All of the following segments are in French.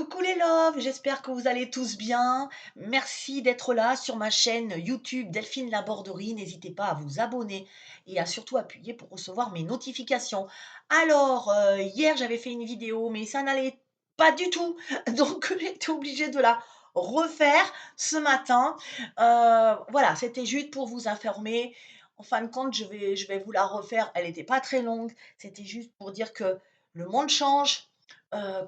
Coucou les loves, j'espère que vous allez tous bien. Merci d'être là sur ma chaîne YouTube Delphine Laborderie. N'hésitez pas à vous abonner et à surtout appuyer pour recevoir mes notifications. Alors, hier j'avais fait une vidéo, mais ça n'allait pas du tout. Donc j'ai été obligée de la refaire ce matin. Voilà, c'était juste pour vous informer. En fin de compte, je vais vous la refaire. Elle n'était pas très longue. C'était juste pour dire que le monde change.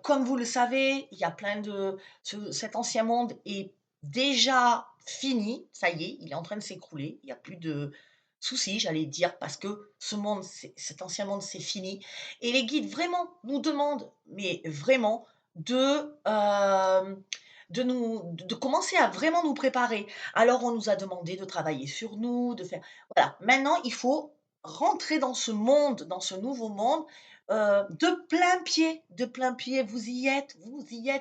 Comme vous le savez, il y a plein de cet ancien monde est déjà fini, ça y est, il est en train de s'écrouler. Il y a plus de soucis, j'allais dire, parce que cet ancien monde, c'est fini et les guides vraiment nous demandent, mais vraiment de, de commencer à vraiment nous préparer. Alors on nous a demandé de travailler sur nous, de faire voilà, maintenant il faut rentrer dans ce monde, dans ce nouveau monde, de plein pied, vous y êtes.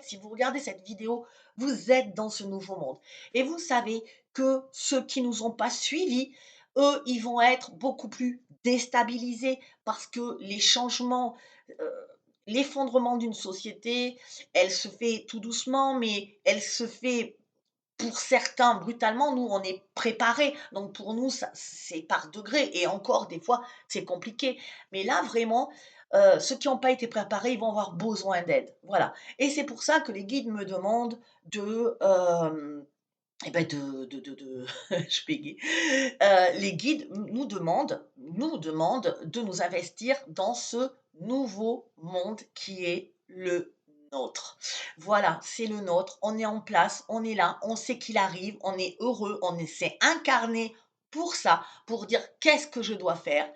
Si vous regardez cette vidéo, vous êtes dans ce nouveau monde. Et vous savez que ceux qui nous ont pas suivis, eux, ils vont être beaucoup plus déstabilisés parce que les changements, heu, l'effondrement d'une société, elle se fait tout doucement, mais elle se fait pour certains brutalement. Nous, on est préparés, donc pour nous, ça c'est par degrés et encore des fois, c'est compliqué. Mais là, vraiment, ceux qui n'ont pas été préparés, ils vont avoir besoin d'aide. Voilà et c'est pour ça que les guides me demandent de, et bah, de je bégaie. Les guides nous demandent de nous investir dans ce nouveau monde qui est le nôtre. Voilà, c'est le nôtre, on est en place, on est là, on sait qu'il arrive, on est heureux, s'est incarné pour ça, pour dire: «Qu'est-ce que je dois faire?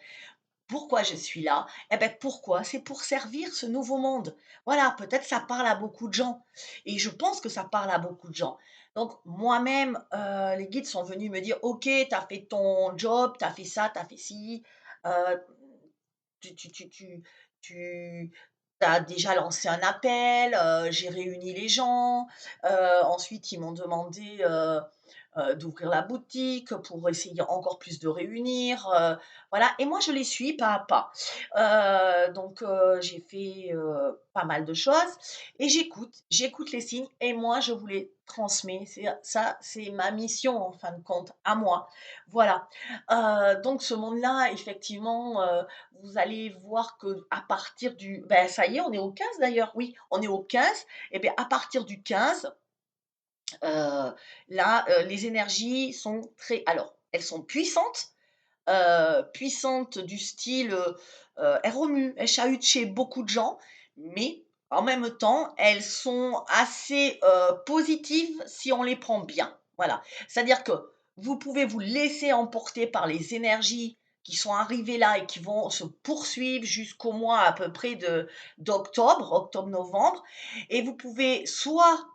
Pourquoi je suis là?» et beh, pourquoi? C'est pour servir ce nouveau monde. Voilà, peut-être ça parle à beaucoup de gens et je pense que ça parle à beaucoup de gens. Donc moi-même, les guides sont venus me dire: «OK, tu as fait ton job, tu as fait ça, tu as fait ci, heu, tu as déjà lancé un appel, j'ai réuni les gens». Ensuite ils m'ont demandé, d'ouvrir la boutique pour essayer encore plus de réunir, voilà et moi je les suis pas à pas. Donc j'ai fait, pas mal de choses et j'écoute les signes et moi je vous les transmets. C'est ma mission en fin de compte, à moi. Voilà. Donc ce monde-là effectivement, vous allez voir que à partir du ben ça y est, on est au 15 d'ailleurs, oui, on est au 15 et bien à partir du 15, là, les énergies sont très alors, elles sont puissantes du style, elles remuent, elles chahutent chez beaucoup de gens, mais en même temps, elles sont assez, positives si on les prend bien. Voilà. C'est-à-dire que vous pouvez vous laisser emporter par les énergies qui sont arrivées là et qui vont se poursuivre jusqu'au mois à peu près de d'octobre, octobre-novembre et vous pouvez soit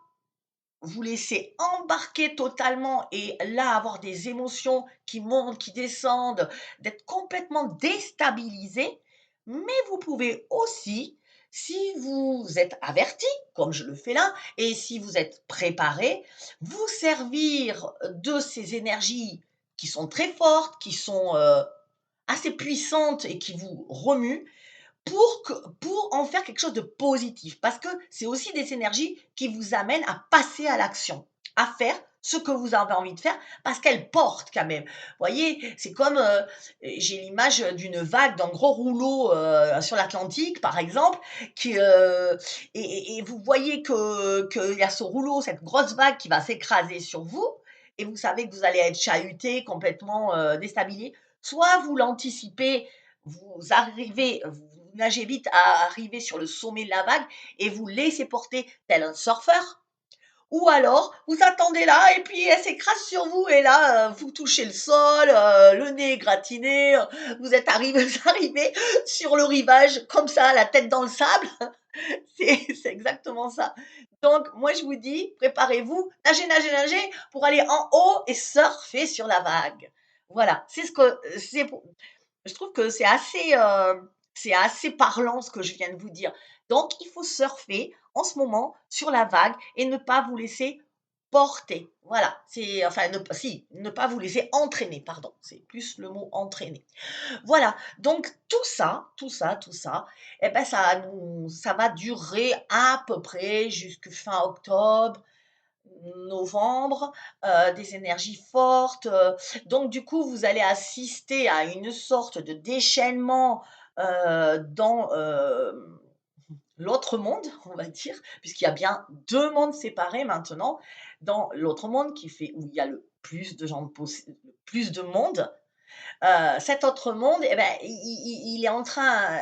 vous laisser embarquer totalement et là avoir des émotions qui montent, qui descendent, d'être complètement déstabilisé. Mais vous pouvez aussi, si vous êtes averti, comme je le fais là, et si vous êtes préparé, vous servir de ces énergies qui sont très fortes, qui sont assez puissantes et qui vous remuent pour en faire quelque chose de positif. Parce que c'est aussi des énergies qui vous amènent à passer à l'action, à faire ce que vous avez envie de faire parce qu'elles portent quand même. Vous voyez, c'est comme, j'ai l'image d'une vague, d'un gros rouleau, sur l'Atlantique par exemple qui, et vous voyez que qu'il y a ce rouleau, cette grosse vague qui va s'écraser sur vous et vous savez que vous allez être chahuté, complètement, déstabilisé. Soit vous l'anticipez, vous nagez vite à arriver sur le sommet de la vague et vous laissez porter tel un surfeur. Ou alors, vous attendez là et puis elle s'écrase sur vous et là, vous touchez le sol, le nez gratiné, vous êtes arrivé, vous arrivez sur le rivage comme ça, la tête dans le sable. C'est exactement ça. Donc moi je vous dis, préparez-vous, nagez, nagez, nagez pour aller en haut et surfer sur la vague. Voilà, c'est ce que c'est pour je trouve que c'est assez parlant ce que je viens de vous dire. Donc il faut surfer en ce moment sur la vague et ne pas vous laisser porter. Voilà, c'est enfin ne pas vous laisser entraîner, pardon, c'est plus le mot entraîner. Voilà, donc tout ça, et ben ça va durer à peu près jusque fin octobre, novembre, des énergies fortes, donc du coup, vous allez assister à une sorte de déchaînement, dans, l'autre monde, on va dire, puisqu'il y a bien 2 mondes séparés maintenant. Dans l'autre monde qui fait où il y a le plus de gens possi le plus de monde, cet autre monde et ben, il est en train,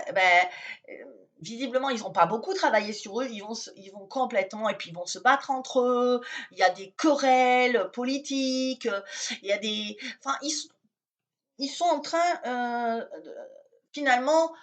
visiblement, ils ont pas beaucoup travaillé sur eux, ils vont complètement et puis ils vont se battre entre eux. Il y a des querelles politiques, il y a des enfin, ils sont en train, de finalement,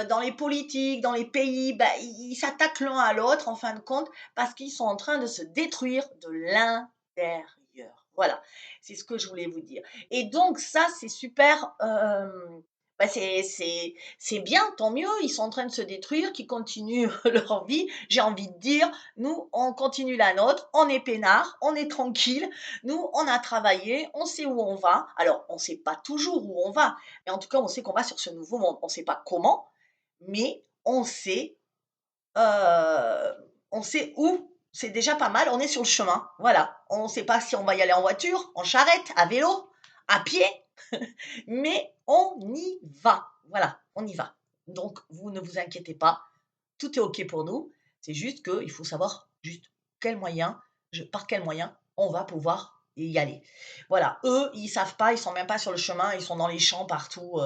dans les politiques, dans les pays, bah, ils s'attaquent l'un à l'autre en fin de compte, parce qu'ils sont en train de se détruire de l'intérieur. Voilà, c'est ce que je voulais vous dire et donc ça, c'est super, bah, c'est bien, tant mieux, ils sont en train de se détruire, qu'ils continuent leur vie. J'ai envie de dire, nous, on continue la nôtre, on est peinards, on est tranquille, nous, on a travaillé, on sait où on va. Alors, on ne sait pas toujours où on va, mais en tout cas, on sait qu'on va sur ce nouveau monde. On ne sait pas comment, mais on sait où. C'est déjà pas mal, on est sur le chemin. Voilà. On ne sait pas si on va y aller en voiture, en charrette, à vélo, à pied, mais on y va. Voilà, on y va. Donc, vous ne vous inquiétez pas, tout est OK pour nous. C'est juste qu'il faut savoir juste quel moyen, par quel moyen on va pouvoir y aller. Voilà, eux, ils savent pas, ils sont même pas sur le chemin, ils sont dans les champs partout.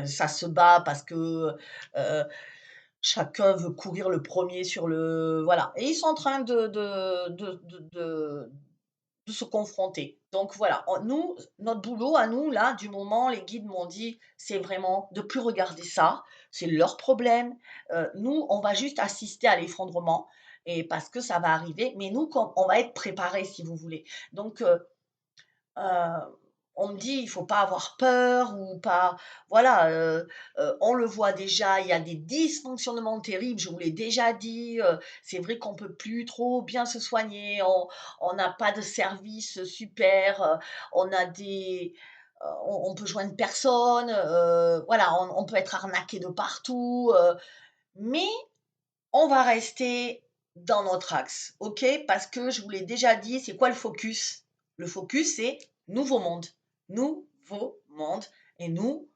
Ça se bat parce que chacun veut courir le premier sur le. Voilà. Et ils sont en train de se confronter. Donc voilà, nous, notre boulot à nous, là, du moment, les guides m'ont dit, c'est vraiment de plus regarder ça, c'est leur problème. Nous, on va juste assister à l'effondrement, et parce que ça va arriver, mais nous, on va être préparés, si vous voulez. Donc, on me dit: «Il faut pas avoir peur ou pas» voilà, on le voit déjà, il y a des dysfonctionnements terribles, je vous l'ai déjà dit, c'est vrai qu'on peut plus trop bien se soigner, on n'a pas de service super, on a des on peut joindre personne, voilà, on peut être arnaqué de partout, mais on va rester dans notre axe, OK? Parce que je vous l'ai déjà dit, c'est quoi le focus? Le focus, c'est nouveau monde, nouveau monde et nous,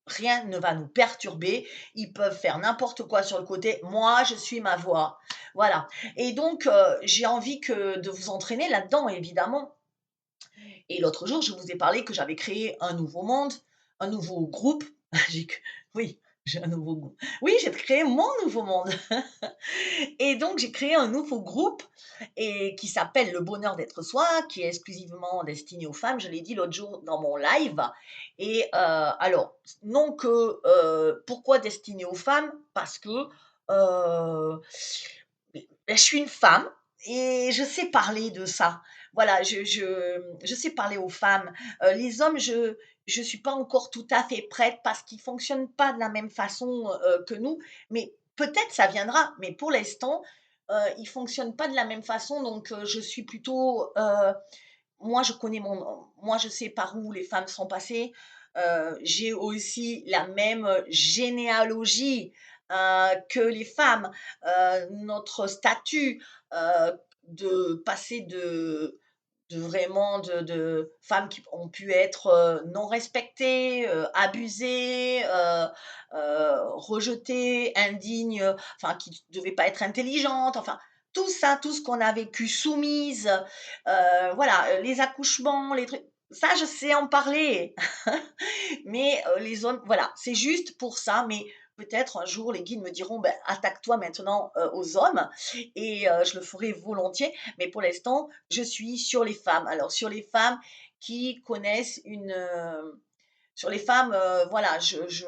rien ne va nous perturber. Ils peuvent faire n'importe quoi sur le côté. Moi, je suis ma voix. Voilà et donc j'ai envie que de vous entraîner là-dedans, évidemment et l'autre jour, je vous ai parlé que j'avais créé un nouveau monde, un nouveau groupe. J'ai que oui, j'ai un nouveau groupe. Oui, j'ai créé mon nouveau monde. Et donc, j'ai créé un nouveau groupe et qui s'appelle Le Bonheur d'être soi, qui est exclusivement destiné aux femmes. Je l'ai dit l'autre jour dans mon live. Et alors, non que pourquoi destiné aux femmes? Parce que je suis une femme et je sais parler de ça. Voilà, je sais parler aux femmes. Les hommes, je suis pas encore tout à fait prête parce qu'ils fonctionnent pas de la même façon que nous, mais peut-être ça viendra, mais pour l'instant, ils fonctionnent pas de la même façon, donc je suis plutôt, moi je sais par où les femmes sont passées. J'ai aussi la même généalogie, que les femmes. Notre statut, de passer de vraiment de femmes qui ont pu être, non respectées, abusées, rejetées, indignes, enfin qui ne devaient pas être intelligentes, enfin tout ça, tout ce qu'on a vécu, soumise, voilà, les accouchements, les trucs, ça je sais en parler. Mais les hommes, voilà, c'est juste pour ça, mais peut-être un jour les guides me diront: «Ben, attaque-toi maintenant, aux hommes» et je le ferai volontiers, mais pour l'instant, je suis sur les femmes. Alors sur les femmes qui connaissent sur les femmes, voilà, je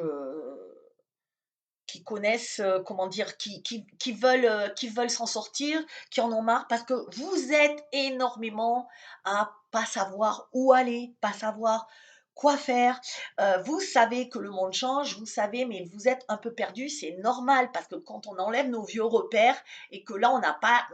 qui connaissent, comment dire? Qui veulent s'en sortir, qui en ont marre parce que vous êtes énormément à pas savoir où aller, pas savoir quoi faire? Vous savez que le monde change, vous savez, mais vous êtes un peu perdu, c'est normal parce que quand on enlève nos vieux repères et que là, on n'a pas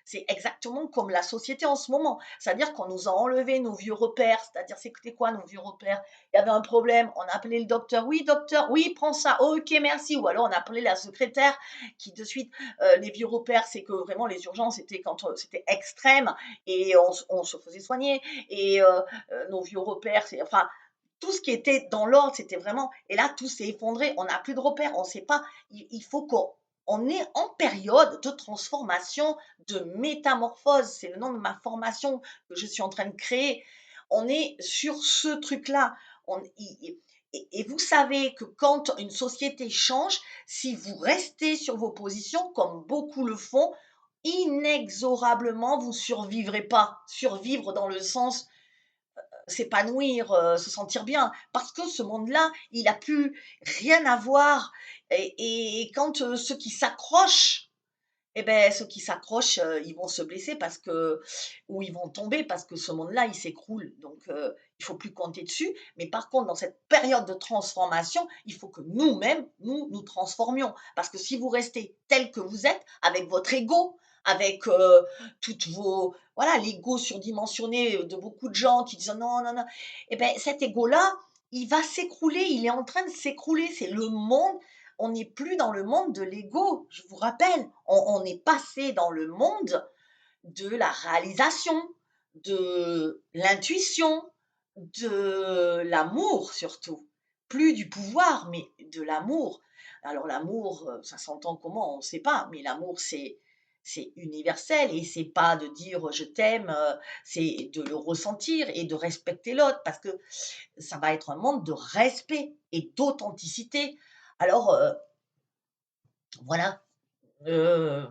c'est exactement comme la société en ce moment. C'est-à-dire qu'on nous a enlevé nos vieux repères, c'est-à-dire c'était quoi nos vieux repères? Il y avait un problème, on appelait le docteur: «Oui docteur, oui prends ça, OK merci» ou alors on appelait la secrétaire qui de suite, les vieux repères, c'est que vraiment les urgences, c'était quand, c'était extrême et on se faisait soigner et nos vieux repères, c'est enfin tout ce qui était dans l'ordre, c'était vraiment et là, tout s'est effondré. On n'a plus de repères, on ne sait pas. Il faut qu'on est en période de transformation, de métamorphose. C'est le nom de ma formation que je suis en train de créer. On est sur ce truc-là. Et vous savez que quand une société change, si vous restez sur vos positions, comme beaucoup le font, inexorablement, vous survivrez pas. Survivre dans le sens s'épanouir, se sentir bien. Parce que ce monde-là, il a plus rien à voir et quand, ceux qui s'accrochent et ben ceux qui s'accrochent, ils vont se blesser parce que ou ils vont tomber parce que ce monde-là, il s'écroule. Donc il faut plus compter dessus. Mais par contre, dans cette période de transformation, il faut que nous-mêmes, nous transformions. Parce que si vous restez tel que vous êtes, avec votre ego, avec, toutes vos voilà, l'ego surdimensionné, de beaucoup de gens qui disent: «Non, non, non» et ben cet ego-là, il va s'écrouler, il est en train de s'écrouler. C'est le monde on n'est plus dans le monde de l'ego, je vous rappelle. On est passé dans le monde de la réalisation, de l'intuition, de l'amour surtout. Plus du pouvoir, mais de l'amour. Alors l'amour, ça s'entend comment? On ne sait pas, mais l'amour, c'est universel et c'est pas de dire je t'aime, c'est de le ressentir et de respecter l'autre parce que ça va être un monde de respect et d'authenticité. Alors, voilà, heu,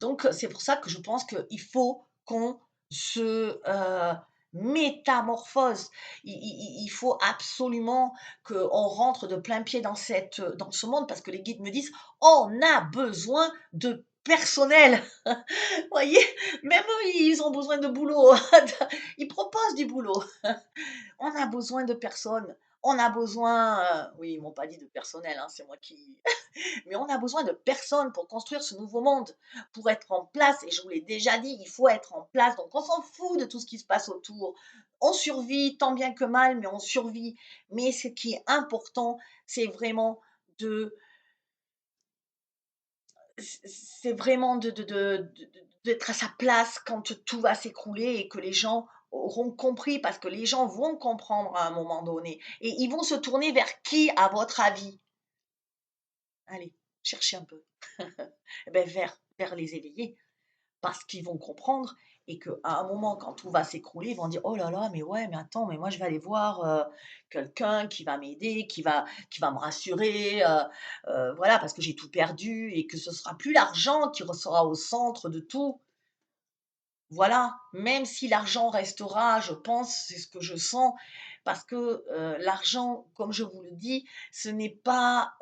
donc c'est pour ça que je pense qu'il faut qu'on se, métamorphose. Il faut absolument qu'on rentre de plein pied dans ce monde parce que les guides me disent: «On a besoin de personnel». Vous voyez? Même eux, ils ont besoin de boulot. Ils proposent du boulot. On a besoin de personnes. On a besoin, oui, ils m'ont pas dit de personnel, hein, c'est moi qui mais on a besoin de personnes pour construire ce nouveau monde, pour être en place. Et je vous l'ai déjà dit, il faut être en place. Donc, on s'en fout de tout ce qui se passe autour. On survit tant bien que mal, mais on survit. Mais ce qui est important, c'est vraiment de, c'est vraiment d'être à sa place quand tout va s'écrouler et que les gens auront compris, parce que les gens vont comprendre à un moment donné. Et ils vont se tourner vers qui, à votre avis? Allez, cherchez un peu. Eh ben, vers les éveillés, parce qu'ils vont comprendre et qu'à un moment, quand tout va s'écrouler, ils vont dire: «Oh là là, mais ouais, mais attends, mais moi je vais aller voir, quelqu'un qui va m'aider, qui va me rassurer, voilà, parce que j'ai tout perdu et que ce sera plus l'argent qui sera au centre de tout». Voilà, même si l'argent restera, je pense, c'est ce que je sens, parce que, l'argent, comme je vous le dis, ce n'est pas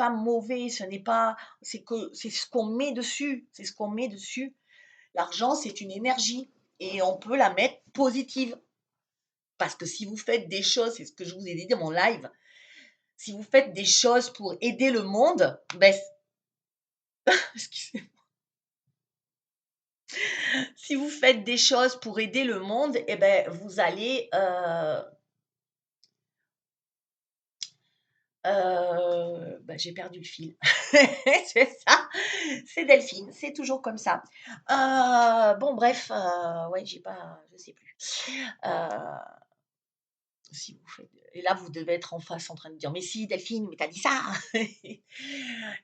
mauvais, ce n'est pas c'est ce qu'on met dessus, c'est ce qu'on met dessus. L'argent, c'est une énergie et on peut la mettre positive. Parce que si vous faites des choses, c'est ce que je vous ai dit dans mon live, si vous faites des choses pour aider le monde, beh, excusez si vous faites des choses pour aider le monde et ben, vous allez, bah, j'ai perdu le fil. C'est ça, c'est Delphine, c'est toujours comme ça. Bon bref, ouais, j'ai pas je sais plus. Heu, si vous faites et là, vous devez être en face en train de dire: «Mais si Delphine, mais tu as dit ça!»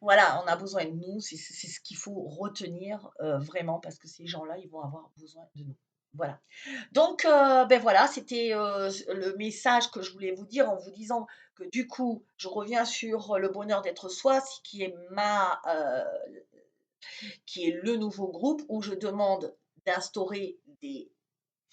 Voilà, on a besoin de nous, c'est ce qu'il faut retenir, vraiment parce que ces gens-là, ils vont avoir besoin de nous. Voilà. Donc beh, voilà, c'était, le message que je voulais vous dire en vous disant que du coup, je reviens sur le bonheur d'être soi, ce qui est qui est le nouveau groupe où je demande d'instaurer des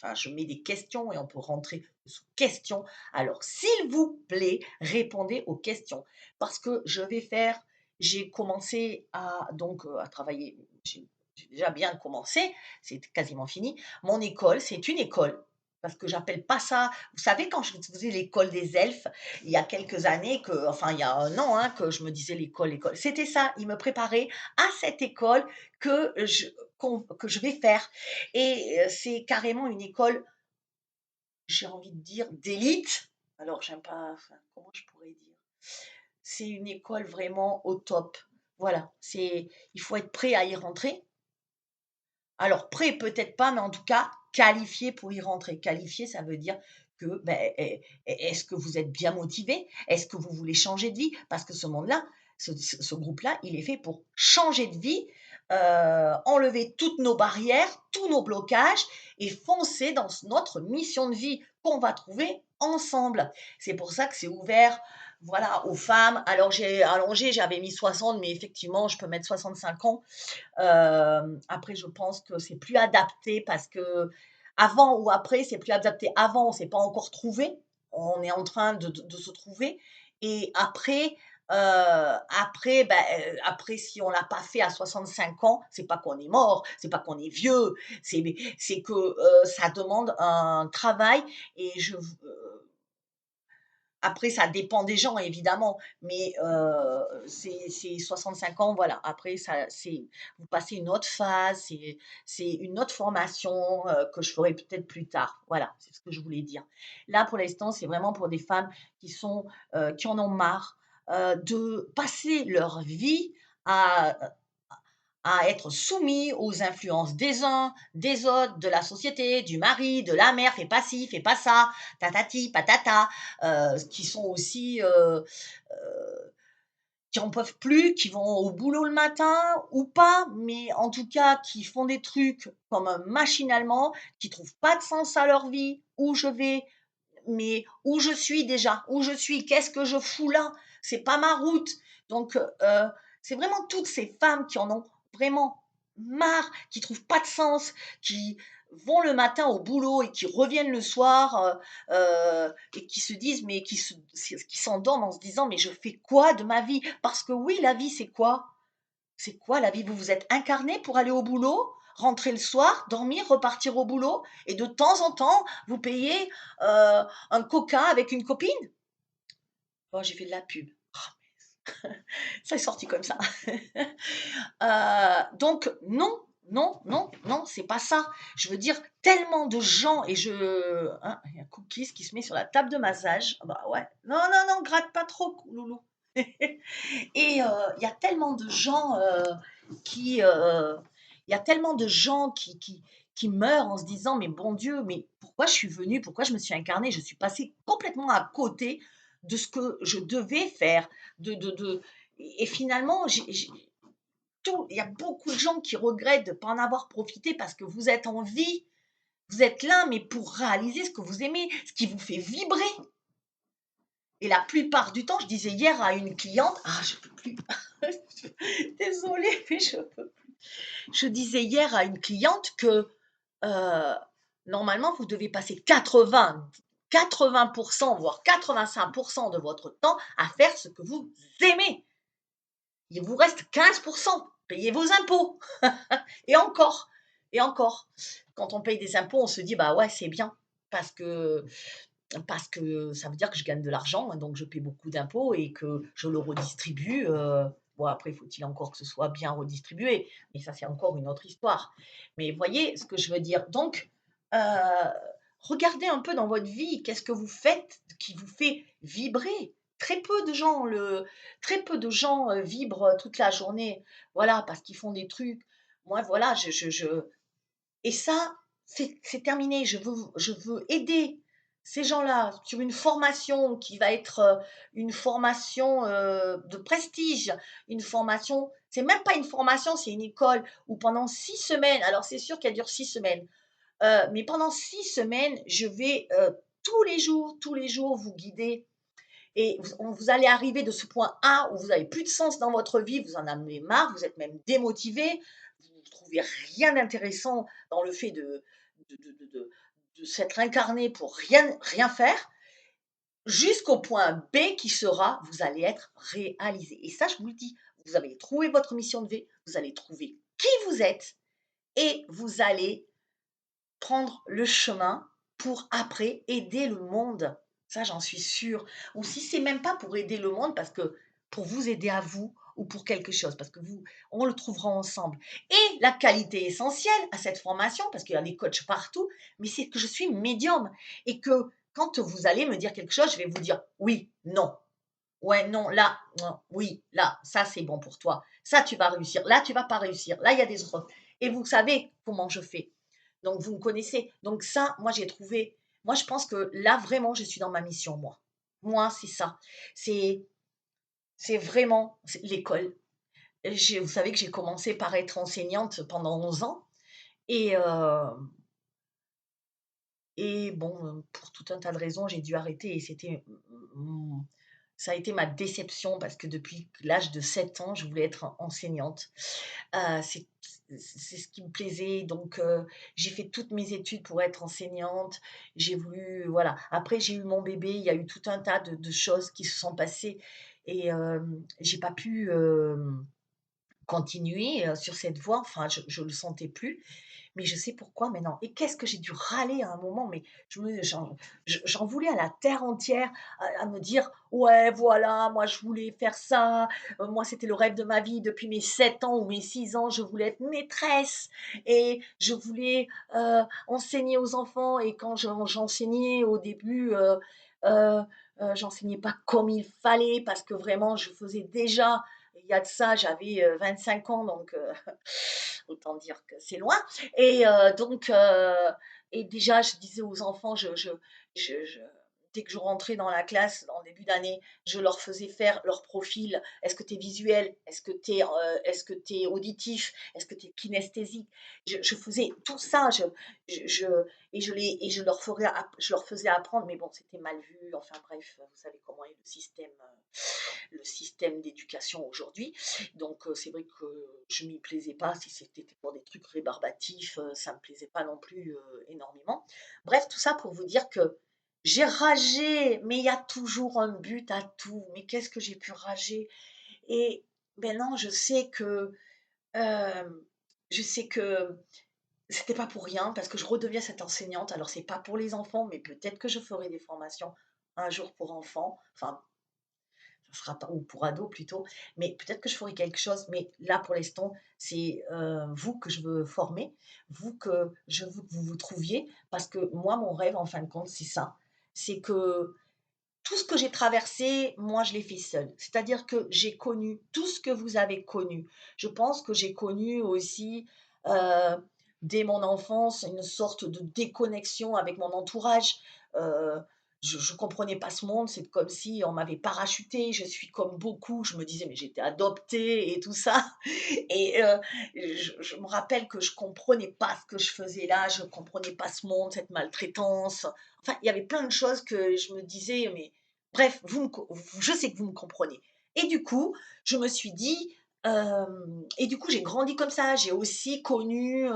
enfin, je mets des questions et on peut rentrer sous questions. Alors, s'il vous plaît, répondez aux questions parce que j'ai commencé à donc à travailler, j'ai déjà bien commencé, c'est quasiment fini. Mon école, c'est une école. Parce que j'appelle pas ça, vous savez, quand je faisais l'école des elfes, il y a quelques années enfin il y a 1 an, hein, que je me disais: «L'école». C'était ça, ils me préparaient à cette école que je que je vais faire et c'est carrément une école, j'ai envie de dire, d'élite. Alors j'aime pas, enfin, comment je pourrais dire? C'est une école vraiment au top. Voilà, il faut être prêt à y rentrer. Alors prêt, peut-être pas, mais en tout cas qualifié pour y rentrer. Qualifié, ça veut dire que, beh, est-ce que vous êtes bien motivé? Est-ce que vous voulez changer de vie? Parce que ce monde-là, ce groupe-là, il est fait pour changer de vie, enlever toutes nos barrières, tous nos blocages et foncer dans notre mission de vie qu'on va trouver ensemble. C'est pour ça que c'est ouvert, voilà, aux femmes. Alors j'ai allongé, j'avais mis 60, mais effectivement, je peux mettre 65 ans. Après, je pense que c'est plus adapté parce que avant ou après, c'est plus adapté. Avant, on s'est pas encore trouvé. On est en train de se trouver et après, si on l'a pas fait à 65 ans, c'est pas qu'on est mort, c'est pas qu'on est vieux, c'est que, ça demande un travail et après, ça dépend des gens évidemment, mais c'est 65 ans, voilà. Après ça vous passez une autre phase, c'est une autre formation, que je ferai peut-être plus tard. Voilà, c'est ce que je voulais dire. Là, pour l'instant, c'est vraiment pour des femmes qui en ont marre, de passer leur vie à être soumis aux influences des uns, des autres, de la société, du mari, de la mère, fais pas ci, fais pas ça, tatati, patata, qui sont aussi, qui en peuvent plus, qui vont au boulot le matin ou pas, mais en tout cas qui font des trucs comme machinalement, qui trouvent pas de sens à leur vie. Où je vais? Mais où je suis déjà? Où je suis? Qu'est-ce que je fous là? C'est pas ma route. Donc, c'est vraiment toutes ces femmes qui en ont vraiment marre, qui trouvent pas de sens, qui vont le matin au boulot et qui reviennent le soir, et qui se disent, mais qui s'endorment en se disant, mais je fais quoi de ma vie? Parce que oui, la vie, c'est quoi? C'est quoi la vie? Vous vous êtes incarné pour aller au boulot, rentrer le soir, dormir, repartir au boulot et de temps en temps, vous payez, un coca avec une copine? Oh, j'ai fait de la pub. Ça est sorti comme ça. Donc non, non, non, non, c'est pas ça. Je veux dire, tellement de gens et hein, il y a Cookies qui se met sur la table de massage. Ah bah, ouais. Non, non, non, gratte pas trop, loulou. Et il y a tellement de gens, qui, il y a tellement de gens qui meurent en se disant: «Mais bon Dieu, mais pourquoi je suis venue? Pourquoi je me suis incarnée?» Je suis passée complètement à côté de ce que je devais faire, de et finalement, j'ai tout il y a beaucoup de gens qui regrettent de ne pas en avoir profité parce que vous êtes en vie, vous êtes là, mais pour réaliser ce que vous aimez, ce qui vous fait vibrer et la plupart du temps, je disais hier à une cliente, ah, je peux plus, désolée, mais je peux. Je disais hier à une cliente que normalement, vous devez passer 80, voire 85% de votre temps à faire ce que vous aimez. Il vous reste 15%. Payez vos impôts. Et encore, et encore. Quand on paye des impôts, on se dit, bah ouais, c'est bien. Parce que parce que ça veut dire que je gagne de l'argent, hein, donc je paie beaucoup d'impôts et que je le redistribue. Bon, après, faut-il encore que ce soit bien redistribué, mais ça, c'est encore une autre histoire. Mais voyez ce que je veux dire. Donc, regardez un peu dans votre vie, qu'est-ce que vous faites qui vous fait vibrer. Très peu de gens vibrent toute la journée, voilà, parce qu'ils font des trucs. Moi, voilà, et ça, c'est terminé. Je veux aider ces gens-là sur une formation qui va être une formation de prestige, une formation, c'est même pas une formation, c'est une école où pendant 6 semaines, alors c'est sûr qu'elle dure 6 semaines, mais pendant 6 semaines, je vais tous les jours vous guider et vous allez arriver de ce point A où vous n'avez plus de sens dans votre vie, vous en avez marre, vous êtes même démotivé, vous ne trouvez rien d'intéressant dans le fait de, de, de, de, de s'être incarné pour rien faire, jusqu'au point B qui sera, vous allez être réalisé. Et ça, je vous le dis, vous allez trouver votre mission de vie, vous allez trouver qui vous êtes et vous allez prendre le chemin pour après aider le monde. Ça, j'en suis sûre. Ou si c'est même pas pour aider le monde, parce que pour vous aider à vous ou pour quelque chose, parce que vous, on le trouvera ensemble. Et la qualité essentielle à cette formation, parce qu'il y a des coachs partout, mais c'est que je suis médium et que quand vous allez me dire quelque chose, je vais vous dire oui, non. Ouais, non, là, oui, là, ça c'est bon pour toi. Ça, tu vas réussir. Là, tu vas pas réussir. Là, il y a des autres. Et vous savez comment je fais. Donc, vous me connaissez. Donc, ça, moi, j'ai trouvé. Moi, je pense que là, vraiment, je suis dans ma mission, moi. Moi, c'est ça. C'est, c'est vraiment l'école. Vous savez que j'ai commencé par être enseignante pendant 11 ans. Et, et bon, pour tout un tas de raisons, j'ai dû arrêter et ça a été ma déception parce que depuis l'âge de 7 ans, je voulais être enseignante. C'est ce qui me plaisait donc j'ai fait toutes mes études pour être enseignante. J'ai voulu voilà. Après j'ai eu mon bébé, il y a eu tout un tas de choses qui se sont passées et j'ai pas pu, continuer, sur cette voie. Enfin, je le sentais plus mais je sais pourquoi maintenant. Et qu'est-ce que j'ai dû râler à un moment, mais j'en voulais à la terre entière, à me dire, ouais, voilà, moi je voulais faire ça, moi c'était le rêve de ma vie depuis mes 7 ans ou mes 6 ans, je voulais être maîtresse et je voulais enseigner aux enfants. Et quand j'enseignais au début, euh, j'enseignais pas comme il fallait parce que vraiment je faisais déjà, il y a de ça, j'avais 25 ans, donc autant dire que c'est loin. Et et déjà, je disais aux enfants, je dès que je rentrais dans la classe en début d'année, je leur faisais faire leur profil. Est-ce que tu es visuel? Est-ce que tu es auditif? Est-ce que tu es kinesthésique? Je faisais tout ça. Je, et je leur faisais apprendre, mais bon, c'était mal vu. Enfin bref, vous savez comment est le système d'éducation aujourd'hui. Donc c'est vrai que je m'y plaisais pas. Si c'était pour des trucs rébarbatifs, ça me plaisait pas non plus énormément. Bref, tout ça pour vous dire que j'ai ragé, mais il y a toujours un but à tout. Mais qu'est-ce que j'ai pu rager? Et maintenant, euh, je sais que c'était pas pour rien parce que je redeviens cette enseignante. Alors c'est pas pour les enfants, mais peut-être que je ferai des formations un jour pour enfants. Enfin, ça sera pas, ou pour ados plutôt, mais peut-être que je ferai quelque chose. Mais là, pour l'instant, c'est vous que je veux former, vous que je veux que vous vous trouviez, parce que moi, mon rêve, en fin de compte, c'est ça. C'est que tout ce que j'ai traversé, moi, je l'ai fait seule. C'est-à-dire que j'ai connu tout ce que vous avez connu. Je pense que j'ai connu aussi, euh, dès mon enfance, une sorte de déconnexion avec mon entourage. Euh, je ne comprenais pas ce monde, c'est comme si on m'avait parachuté, je suis comme beaucoup, je me disais mais j'étais adoptée et tout ça. Et je me rappelle que je comprenais pas ce que je faisais là, je comprenais pas ce monde, cette maltraitance. Enfin, il y avait plein de choses que je me disais, mais bref, je sais que vous me comprenez. Et du coup, je me suis dit, et du coup, j'ai grandi comme ça. J'ai aussi connu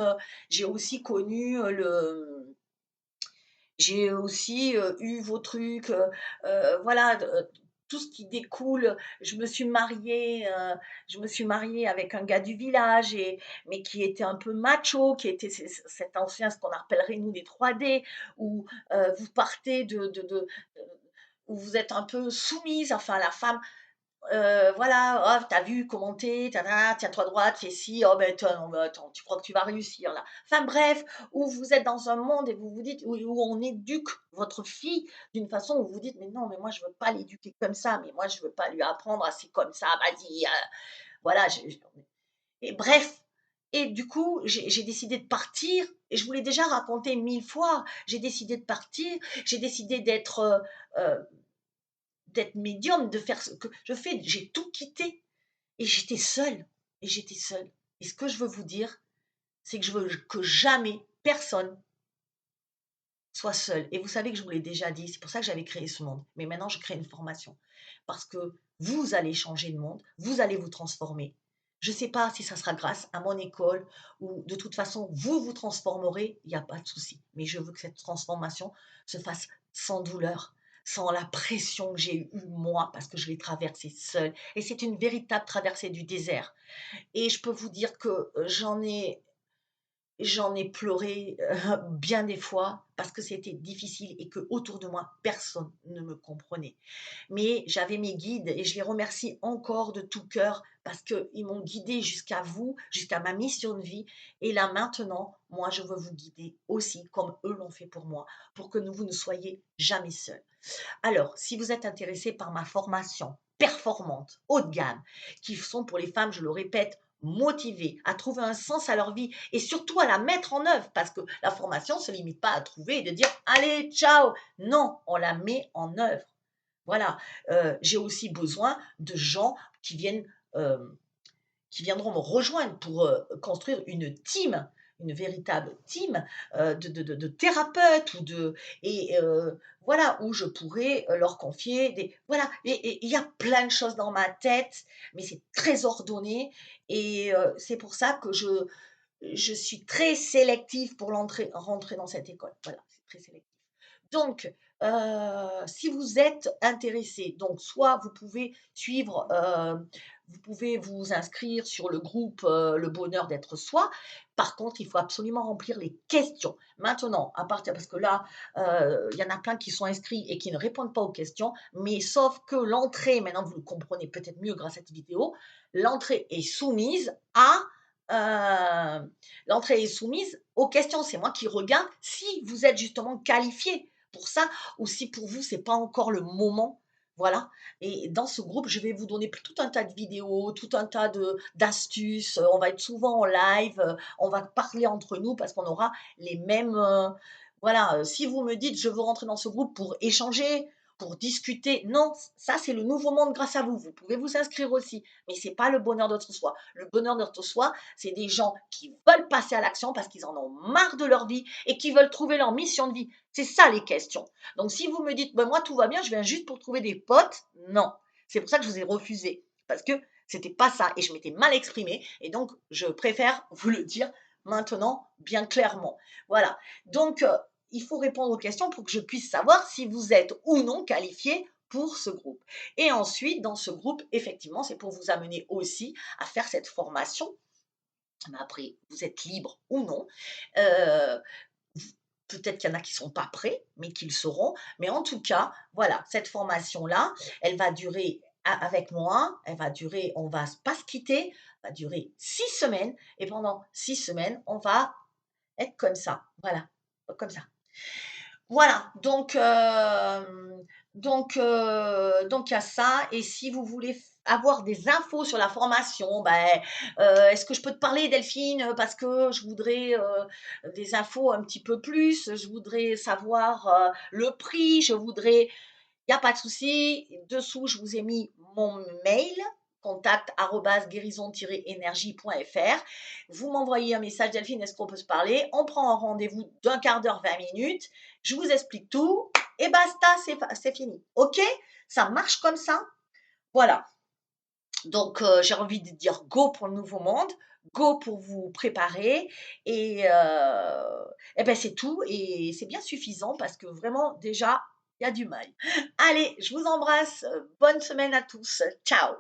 j'ai aussi eu vos trucs, voilà, tout ce qui découle. Je me suis mariée avec un gars du village, mais qui était un peu macho, qui était cet ancien, ce qu'on appellerait nous des 3D, où vous partez où vous êtes un peu soumise, enfin la femme voilà, oh, t'as vu comment t'es, tiens-toi droite, fais ci, oh ben non, mais attends, tu crois que tu vas réussir là. Enfin bref, où vous êtes dans un monde et vous vous dites, où on éduque votre fille d'une façon où vous dites, mais non, mais moi je veux pas l'éduquer comme ça, mais moi je veux pas lui apprendre, à c'est comme ça, vas-y, voilà. Et bref, et du coup, j'ai décidé de partir, et je vous l'ai déjà raconté 1000 fois, j'ai décidé de partir, j'ai décidé euh, d'être médium, de faire ce que je fais. J'ai tout quitté et j'étais seule. Et j'étais seule. Et ce que je veux vous dire, c'est que je veux que jamais personne soit seul. Et vous savez que je vous l'ai déjà dit, c'est pour ça que j'avais créé ce monde. Mais maintenant, je crée une formation. Parce que vous allez changer le monde, vous allez vous transformer. Je ne sais pas si ça sera grâce à mon école ou de toute façon, vous vous transformerez, il n'y a pas de souci. Mais je veux que cette transformation se fasse sans douleur, sans la pression que j'ai eue moi, parce que je l'ai traversée seule. Et c'est une véritable traversée du désert. Et je peux vous dire que j'en ai J'en ai pleuré, bien des fois parce que c'était difficile et que autour de moi, personne ne me comprenait. Mais j'avais mes guides et je les remercie encore de tout cœur parce qu'ils m'ont guidée jusqu'à vous, jusqu'à ma mission de vie. Et là maintenant, moi, je veux vous guider aussi comme eux l'ont fait pour moi, pour que vous ne soyez jamais seuls. Alors, si vous êtes intéressé par ma formation performante, haut de gamme, qui sont pour les femmes, je le répète, motivées à trouver un sens à leur vie et surtout à la mettre en œuvre, parce que la formation ne se limite pas à trouver et de dire allez, ciao. Non, on la met en œuvre. Voilà. J'ai aussi besoin de gens qui viennent euh, qui viendront me rejoindre pour construire une team, une véritable team de thérapeutes ou et voilà où je pourrais leur confier des voilà et il y a plein de choses dans ma tête, mais c'est très ordonné et c'est pour ça que je suis très sélective pour rentrer dans cette école. Voilà, c'est très sélectif. Donc, si vous êtes intéressé, donc soit vous pouvez suivre, vous pouvez vous inscrire sur le groupe Le Bonheur d'être soi. Par contre, il faut absolument remplir les questions. Maintenant, à partir, parce que là, il y en a plein qui sont inscrits et qui ne répondent pas aux questions, mais sauf que l'entrée, maintenant vous le comprenez peut-être mieux grâce à cette vidéo, l'entrée est soumise à l'entrée est soumise aux questions. C'est moi qui regarde si vous êtes justement qualifié pour ça ou si pour vous, c'est pas encore le moment. Voilà. Et dans ce groupe, je vais vous donner tout un tas de vidéos, tout un tas d'astuces. On va être souvent en live, on va parler entre nous parce qu'on aura les mêmes. Voilà. Si vous me dites, je veux rentrer dans ce groupe pour échanger, pour discuter, non, ça c'est le nouveau monde grâce à vous. Vous pouvez vous inscrire aussi, mais c'est pas le bonheur d'autre soi. Le bonheur d'autre soi, c'est des gens qui veulent passer à l'action parce qu'ils en ont marre de leur vie et qui veulent trouver leur mission de vie. C'est ça les questions. Donc si vous me dites, ben, moi tout va bien, je viens juste pour trouver des potes, non. C'est pour ça que je vous ai refusé, parce que c'était pas ça et je m'étais mal exprimée et donc je préfère vous le dire maintenant bien clairement. Voilà. Donc il faut répondre aux questions pour que je puisse savoir si vous êtes ou non qualifié pour ce groupe. Et ensuite, dans ce groupe, effectivement, c'est pour vous amener aussi à faire cette formation. Mais après, vous êtes libre ou non. Euh, Peut-être qu'il y en a qui ne sont pas prêts, mais qui le seront. Mais en tout cas, voilà, cette formation-là, elle va durer avec moi, elle va durer, on va pas se quitter, elle va durer 6 semaines. Et pendant 6 semaines, on va être comme ça. Voilà, comme ça. Voilà, donc il y a ça et si vous voulez avoir des infos sur la formation, ben, est-ce que je peux te parler Delphine? Parce que je voudrais, des infos un petit peu plus, je voudrais savoir, le prix, je voudrais il y a pas de souci. Dessous, je vous ai mis mon mail, contact@guérison-énergie.fr. Vous m'envoyez un message, Delphine, est-ce qu'on peut se parler? On prend un rendez-vous d'un quart d'heure, 20 minutes. Je vous explique tout et basta, c'est fini. OK? Ça marche comme ça? Voilà. Donc, j'ai envie de dire go pour le nouveau monde, go pour vous préparer et ben, c'est tout et c'est bien suffisant parce que vraiment déjà, il y a du mal. Allez, je vous embrasse, bonne semaine à tous. Ciao.